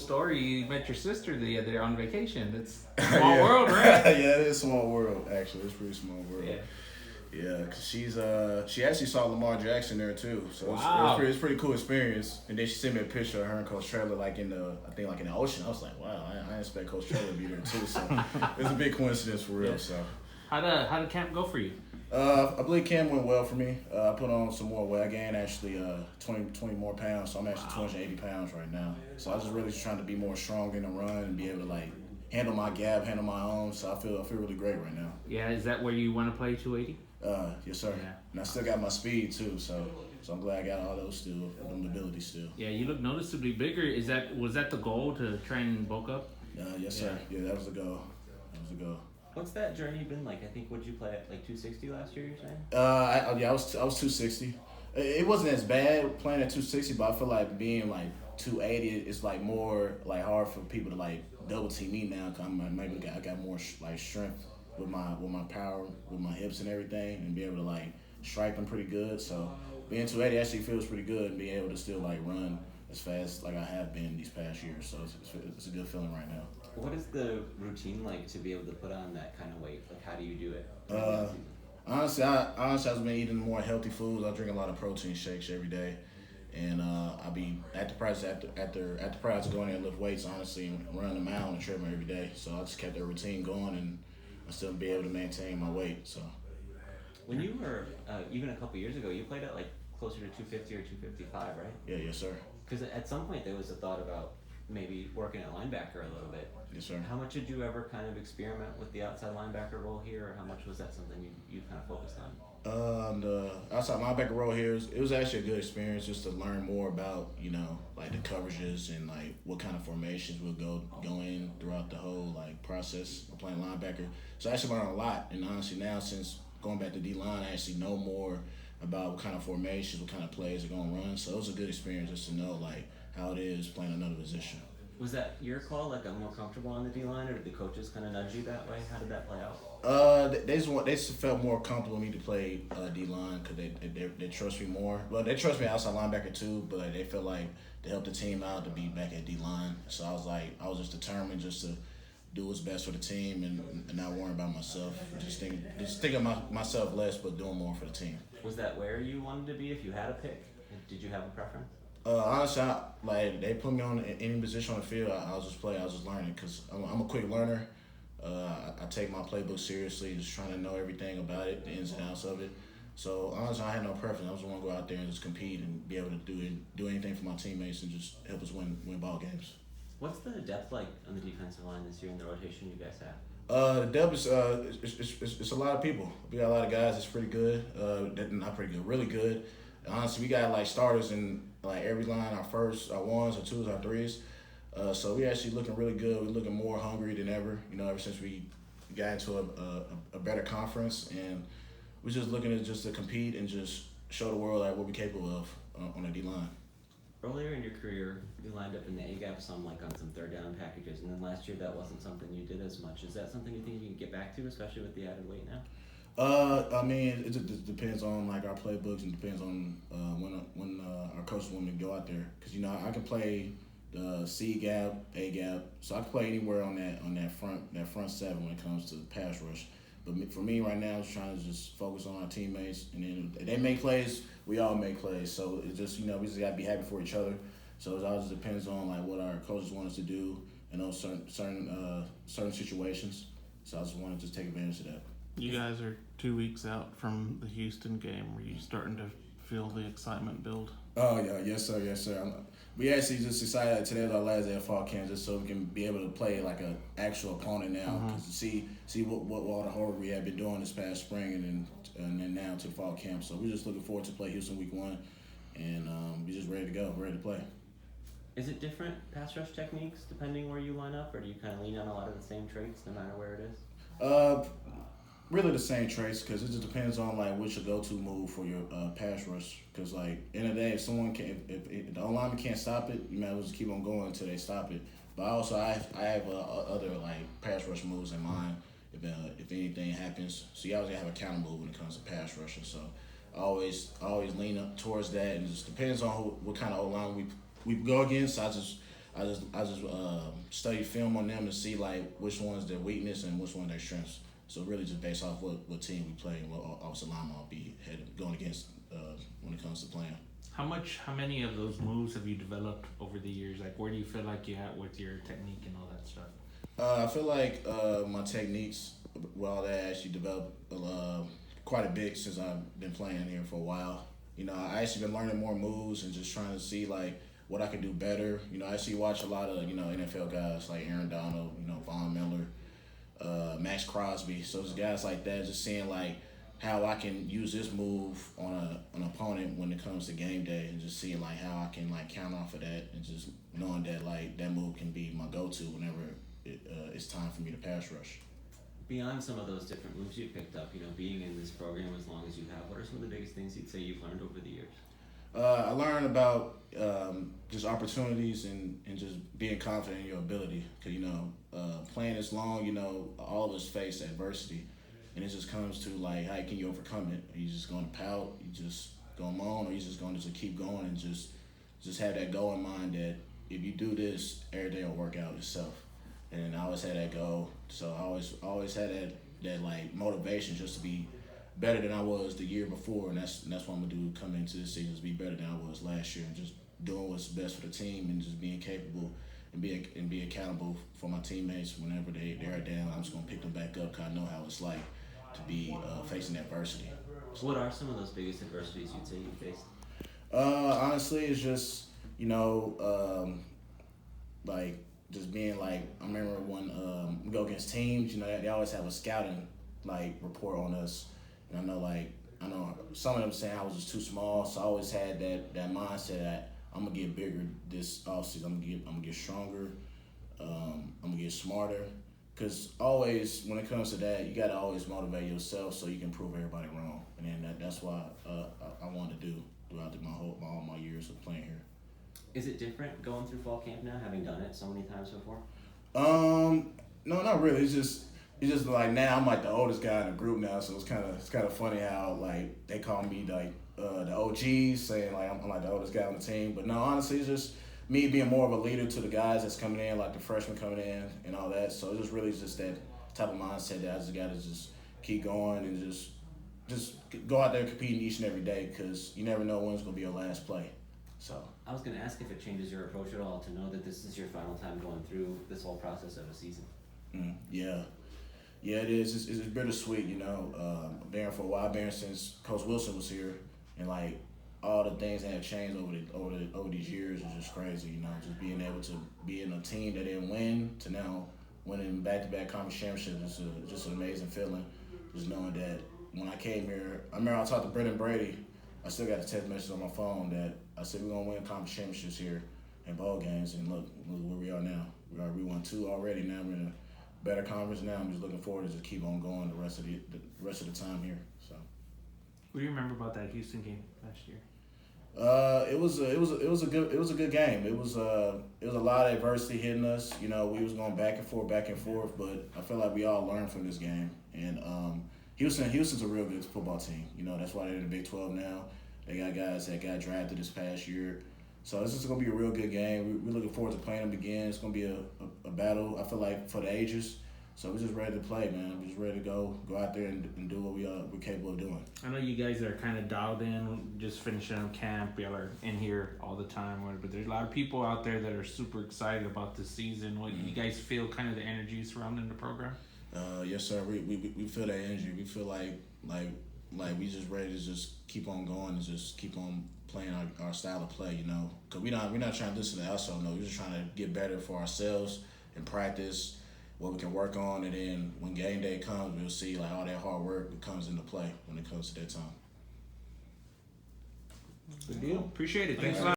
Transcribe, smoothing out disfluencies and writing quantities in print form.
story. You met your sister the other day on vacation. It's a small world, right? Yeah, it is a small world. Actually, it's a pretty small world. Yeah. Yeah, cause she actually saw Lamar Jackson there too, so Wow. it's pretty cool experience. And then she sent me a picture of her and Coach Trailer like in the ocean. I was like, wow, I didn't expect Coach Trailer to be there too. So it's a big coincidence for real. Yeah. So How did camp go for you? I believe camp went well for me. I put on some more weight. I gained actually 20 more pounds, so I'm actually 280 pounds right now. So I was just really trying to be more strong in the run and be able to like handle my gap, handle my own. So I feel really great right now. Yeah, is that where you want to play 280? Yes, sir. Yeah. And I still got my speed too, so I'm glad I got all those still, them abilities still. Yeah, you look noticeably bigger. Was that the goal to try and bulk up? Yes, sir. Yeah, that was the goal. What's that journey been like? I think would you play at like 260 last year? You're saying? I was 260. It wasn't as bad playing at 260, but I feel like being like 280 is like more like hard for people to like double team me now. Cause I got more like strength with my power, with my hips and everything, and be able to like strike them pretty good. So being 280 actually feels pretty good, and being able to still like run as fast like I have been these past years. So it's a good feeling right now. What is the routine like to be able to put on that kind of weight? Like, how do you do it? Honestly, I've been eating more healthy foods. I drink a lot of protein shakes every day, and I'll be at the practice after practice going there and lift weights. Honestly, and run the mile on the treadmill every day. So I just kept that routine going, and I still be able to maintain my weight. So when you were even a couple years ago, you played at like closer to 250 or 255, right? Yeah, yes, sir. Because at some point there was a thought about maybe working at linebacker a little bit. Yes, sir. How much did you ever kind of experiment with the outside linebacker role here, or how much was that something you kind of focused on? The outside linebacker role here, it was actually a good experience just to learn more about, like the coverages and like what kind of formations we'll go in throughout the whole like process of playing linebacker. So I actually learned a lot, and honestly now since going back to D-line, I actually know more about what kind of formations, what kind of plays they're going to run. So it was a good experience just to know like how it is playing another position. Was that your call? Like, I'm more comfortable on the D-line, or did the coaches kind of nudge you that way? How did that play out? They just felt more comfortable with me to play D-line because they trust me more. Well, they trust me outside linebacker too, but they feel like to help the team out to be back at D-line. So I was just determined just to do what's best for the team and not worry about myself. Just think of myself less, but doing more for the team. Was that where you wanted to be if you had a pick? Did you have a preference? Honestly, they put me on any position on the field. I'll just play. I'll just learn it because I'm a quick learner. I take my playbook seriously, just trying to know everything about it, the ins and outs of it. So honestly, I had no preference. I just want to go out there and just compete and be able to do anything for my teammates and just help us win ball games. What's the depth like on the defensive line this year in the rotation you guys have? The depth is it's a lot of people. We got a lot of guys that's pretty good. Not pretty good, really good. Honestly, we got like starters in like every line, our first, our ones, our twos, our threes. So we actually looking really good. We're looking more hungry than ever. Ever since we got into a better conference, and we're just looking to compete and just show the world like what we're capable of on the D line. Earlier in your career, you lined up in the A-gap some like on some third down packages, and then last year that wasn't something you did as much. Is that something you think you can get back to, especially with the added weight now? I mean, it just depends on like our playbooks and depends on when our coaches want me to go out there. Cause I can play the C gap, A gap, so I can play anywhere on that front seven when it comes to pass rush. But for me right now, I'm trying to just focus on our teammates, and then if they make plays, we all make plays. So it's just we just gotta be happy for each other. So it all just depends on like what our coaches want us to do in those certain situations. So I just want to just take advantage of that. You guys are 2 weeks out from the Houston game. Were you starting to feel the excitement build? Oh yeah, yes sir. We actually just decided that today is our last day of fall camp, just so we can be able to play like an actual opponent now, because see what all the hard we have been doing this past spring and then now to the fall camp. So we're just looking forward to play Houston week 1, and we're just ready to go, ready to play. Is it different pass rush techniques depending where you line up, or do you kind of lean on a lot of the same traits no matter where it is? Really the same traits, because it just depends on like what's your go-to move for your pass rush. Because like in the day, if the O-lineman can't stop it, you might as well just keep on going until they stop it. But also I have other like pass rush moves in mind if anything happens. So you always have a counter move when it comes to pass rushing. So I always lean up towards that, and it just depends on what kind of O-line we go against. I I just study film on them to see like which one's their weakness and which one their strengths. So really just based off what team we play and what offensive lineman I'll be going against when it comes to playing. How many of those moves have you developed over the years? Like, where do you feel like you're at with your technique and all that stuff? I feel like my techniques, well, that actually developed quite a bit since I've been playing here for a while. You know, I actually been learning more moves and just trying to see like what I can do better. You know, I actually watch a lot of NFL guys like Aaron Donald, Von Miller, Max Crosby. So there's guys like that, just seeing like how I can use this move on an opponent when it comes to game day, and just seeing like how I can like count off of that, and just knowing that like that move can be my go-to whenever it's time for me to pass rush. Beyond some of those different moves you picked up, being in this program as long as you have, what are some of the biggest things you'd say you've learned over the years? I learned about just opportunities and just being confident in your ability. Because, playing this long, all of us face adversity. And it just comes to, like, how can you overcome it? Are you just going to pout? You just going to moan? Or you just going to just keep going and just have that goal in mind that if you do this, every day will work out itself. And I always had that goal. So I always had that like, motivation just to be better than I was the year before, and that's what I'm gonna do coming into this season, is be better than I was last year, and just doing what's best for the team, and just being capable and be accountable for my teammates whenever they're down. I'm just gonna pick them back up, because I know how it's like to be facing adversity. So what are some of those biggest adversities you'd say you faced? Honestly, it's just like just being like, I remember when we go against teams, they always have a scouting like report on us. And I know some of them saying I was just too small, so I always had that mindset that I'm gonna get bigger this offseason. I'm gonna get stronger. I'm gonna get smarter. Cause always when it comes to that, you gotta always motivate yourself so you can prove everybody wrong. And then that's what I wanted to do throughout all my years of playing here. Is it different going through fall camp now, having done it so many times before? No, not really. It's just like now I'm like the oldest guy in the group now, so it's kind of funny how like they call me like the OGs, saying like I'm like the oldest guy on the team. But no, honestly, it's just me being more of a leader to the guys that's coming in, like the freshmen coming in and all that. So it's just really just that type of mindset that I just got to just keep going and just go out there and competing each and every day, because you never know when it's gonna be your last play. So I was going to ask if it changes your approach at all to know that this is your final time going through this whole process of a season. Yeah, it is. It's bittersweet, bearing for a while, bearing since Coach Wilson was here, and like all the things that have changed over these years is just crazy. Just being able to be in a team that didn't win to now winning back-to-back conference championships is just an amazing feeling. Just knowing that when I came here, I remember I talked to Brendan Brady. I still got a text message on my phone that I said we're gonna win conference championships here in bowl games, and look where we are now. We won 2 already. Now we're in a better conference. Now I'm just looking forward to just keep on going the rest of the time here. So. What do you remember about that Houston game last year? It was a good game. It was a lot of adversity hitting us. We was going back and forth, but I feel like we all learned from this game. And Houston's a real good football team. That's why they're in the Big 12 now. They got guys that got drafted this past year. So this is going to be a real good game. We're looking forward to playing them again. It's going to be a battle, I feel like, for the ages. So we're just ready to play, man. We're just ready to go out there and do what we're capable of doing. I know you guys are kind of dialed in, just finishing up camp. Y'all are in here all the time, but there's a lot of people out there that are super excited about this season. What you guys feel, kind of the energy surrounding the program? Yes, sir. We feel that energy. We feel like we just ready to just keep on going and just keep on playing our style of play, Because we're not trying to listen to outside. No, we're just trying to get better for ourselves and practice what we can work on, and then when game day comes, we'll see like all that hard work comes into play when it comes to that time. Good deal. Appreciate it. Thanks a lot.